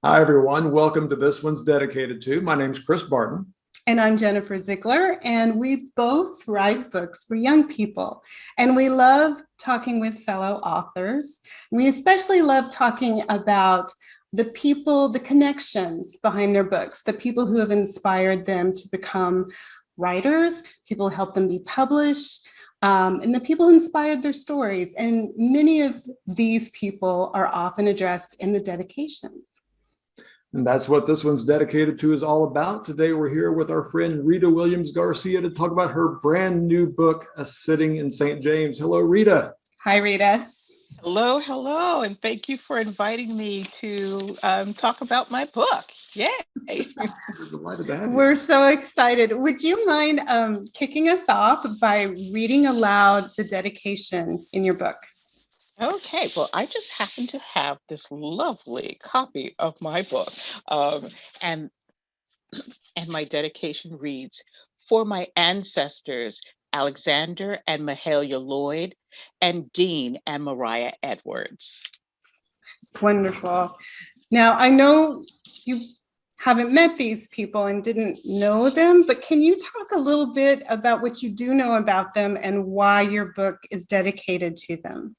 Hi, everyone. Welcome to This One's Dedicated To. My name's Chris Barton. And I'm Jennifer Ziegler, and we both write books for young people. And we love talking with fellow authors. We especially love talking about the people, the connections behind their books, the people who have inspired them to become writers, people who help them be published, and the people who inspired their stories. And many of these people are often addressed in the dedications. And that's what This One's Dedicated To is all about. Today, we're here with our friend Rita Williams-Garcia to talk about her brand new book, A Sitting in St. James. Hello, Rita. Hi, Rita. Hello, hello, and thank you for inviting me to talk about my book. Yay! We're delighted to have you. We're so excited. Would you mind kicking us off by reading aloud the dedication in your book? Okay, well, I just happen to have this lovely copy of my book, and and my dedication reads, "For my ancestors, Alexander and Mahalia Lloyd, and Dean and Mariah Edwards." It's wonderful. Now, I know you haven't met these people and didn't know them, but can you talk a little bit about what you do know about them and why your book is dedicated to them?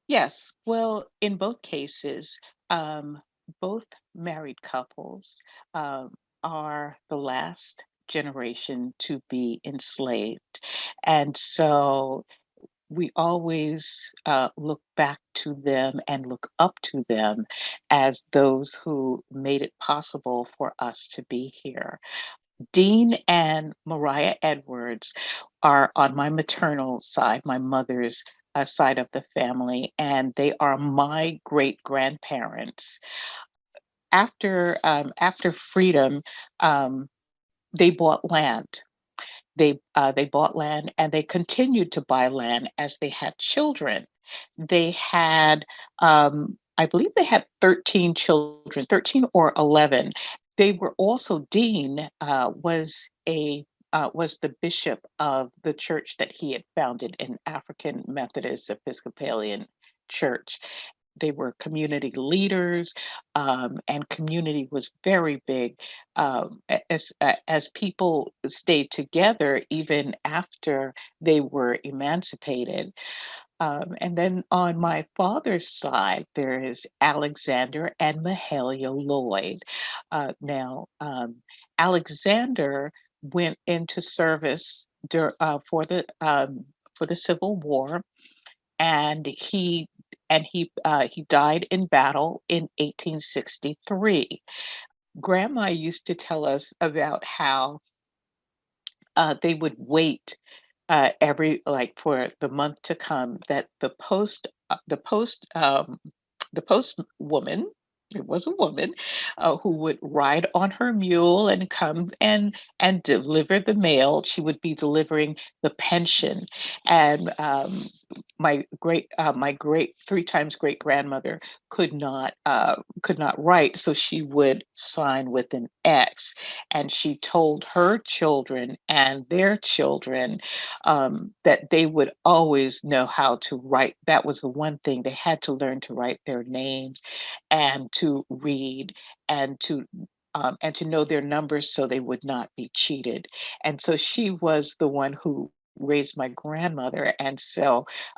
Yes, well, in both cases, both married couples are the last generation to be enslaved. And so we always look back to them and look up to them as those who made it possible for us to be here. Dean and Mariah Edwards are on my maternal side, my mother's side of the family, and they are my great grandparents. After freedom, um, they bought land. They bought land and they continued to buy land as they had children. They had, I believe, they had 13 children, 13 or 11. They were also Dean was the bishop of the church that he had founded, an African Methodist Episcopalian church. They were community leaders, and community was very big, as people stayed together even after they were emancipated. And then on my father's side, there is Alexander and Mahalia Lloyd. Now, Alexander went into service for the Civil War, and he died in battle in 1863. Grandma used to tell us about how they would wait every like for the month to come that the post woman, it was a woman, who would ride on her mule and come and deliver the mail. She would be delivering the pension, and my great three times great grandmother could not write, so she would sign with an X, and she told her children and their children that they would always know how to write. That was the one thing they had to learn, to write their names and to read and to know their numbers so they would not be cheated. And so she was the one who raised my grandmother,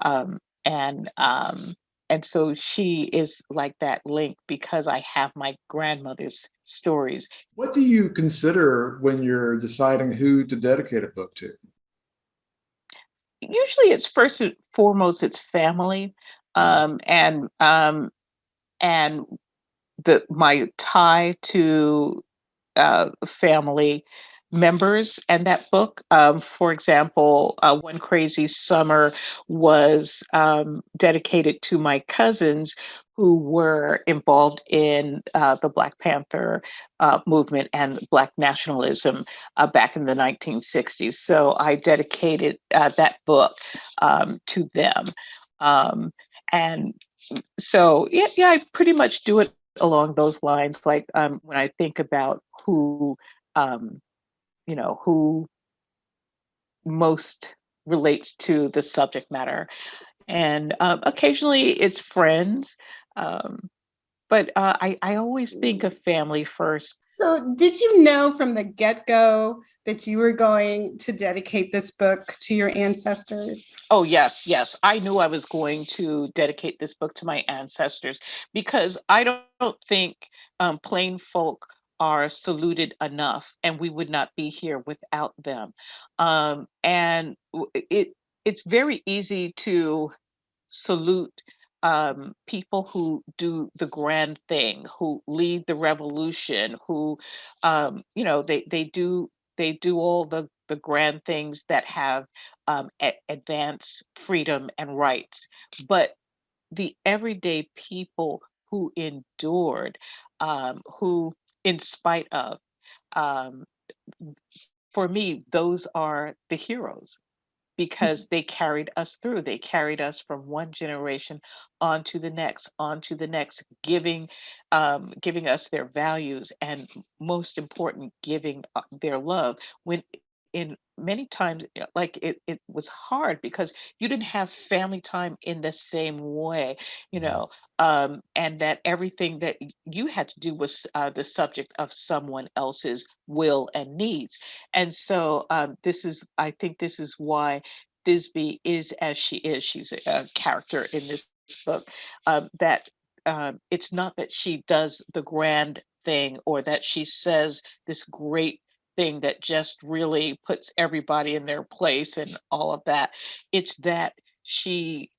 um, and and so she is like that link because I have my grandmother's stories. What do you consider when you're deciding who to dedicate a book to? Usually, it's first and foremost, it's family, Mhm. um, and um, and the my tie to family members and that book. For example, One Crazy Summer was dedicated to my cousins who were involved in the Black Panther movement and Black nationalism back in the 1960s. So I dedicated that book to them. Um, and so, yeah, I pretty much do it along those lines. Like when I think about um, who most relates to the subject matter, and occasionally it's friends, um, but I always think of family first. So, did you know from the get go that you were going to dedicate this book to your ancestors? Oh, yes, yes. I knew I was going to dedicate this book to my ancestors because I don't think plain folk are saluted enough, and we would not be here without them. And it's very easy to salute people who do the grand thing, who lead the revolution, who they do all the grand things that have advance freedom and rights. But the everyday people who endured, who in spite of, um, for me, those are the heroes because they carried us through. They carried us from one generation on to the next, giving us their values and most important, giving their love. When in many times, like it was hard because you didn't have family time in the same way, you know, and that everything that you had to do was the subject of someone else's will and needs. And so I think this is why Thisbe is as she is. She's a character in this book. That it's not that she does the grand thing or that she says this great thing that just really puts everybody in their place and all of that. It's that she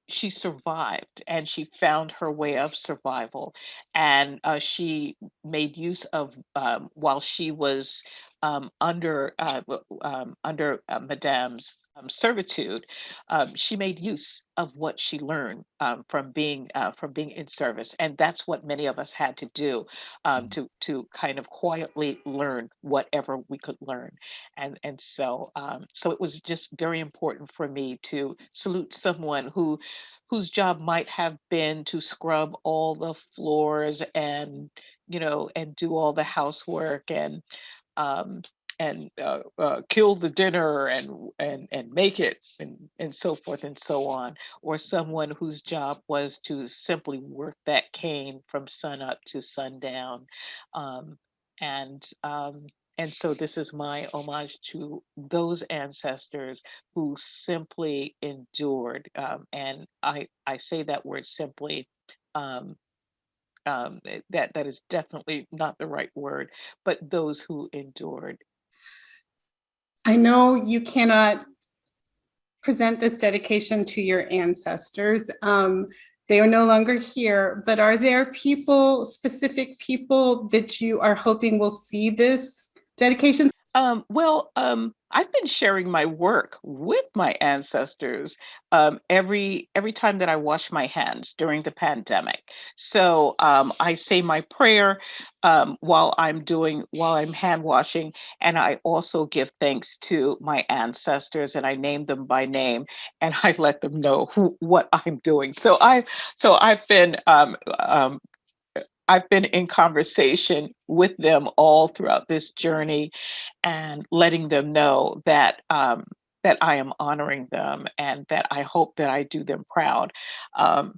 she survived and she found her way of survival, and she made use of while she was under Madame's servitude. She made use of what she learned from being in service, and that's what many of us had to do, to kind of quietly learn whatever we could learn. And so it was just very important for me to salute someone whose job might have been to scrub all the floors and and do all the housework um and kill the dinner and make it and so forth and so on, or someone whose job was to simply work that cane from sun up to sundown. um and um and so this is my homage to those ancestors who simply endured. And I say that word simply. Um, that is definitely not the right word, but those who endured. I know you cannot present this dedication to your ancestors. They are no longer here, but are there people, specific people that you are hoping will see this dedication? I've been sharing my work with my ancestors every time that I wash my hands during the pandemic. So I say my prayer while I'm hand washing, and I also give thanks to my ancestors, and I name them by name, and I let them know what I'm doing. So I've been in conversation with them all throughout this journey and letting them know that I am honoring them and that I hope that I do them proud. Um,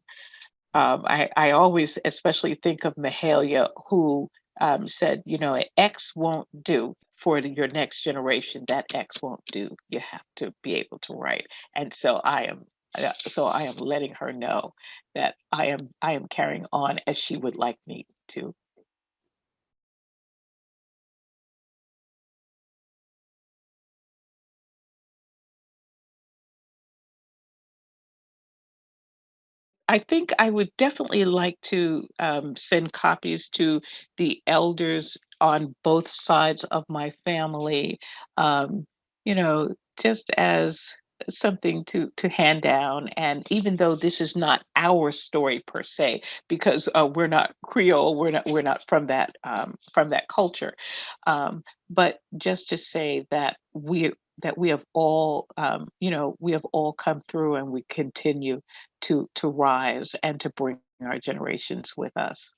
I always especially think of Mahalia, who said, X won't do for your next generation. That X won't do. You have to be able to write. And so I am letting her know that I am carrying on as she would like me to. I think I would definitely like to send copies to the elders on both sides of my family, just as something to hand down. And even though this is not our story per se, because we're not Creole, we're not from that culture, but just to say that we have all we have all come through and we continue to rise and to bring our generations with us.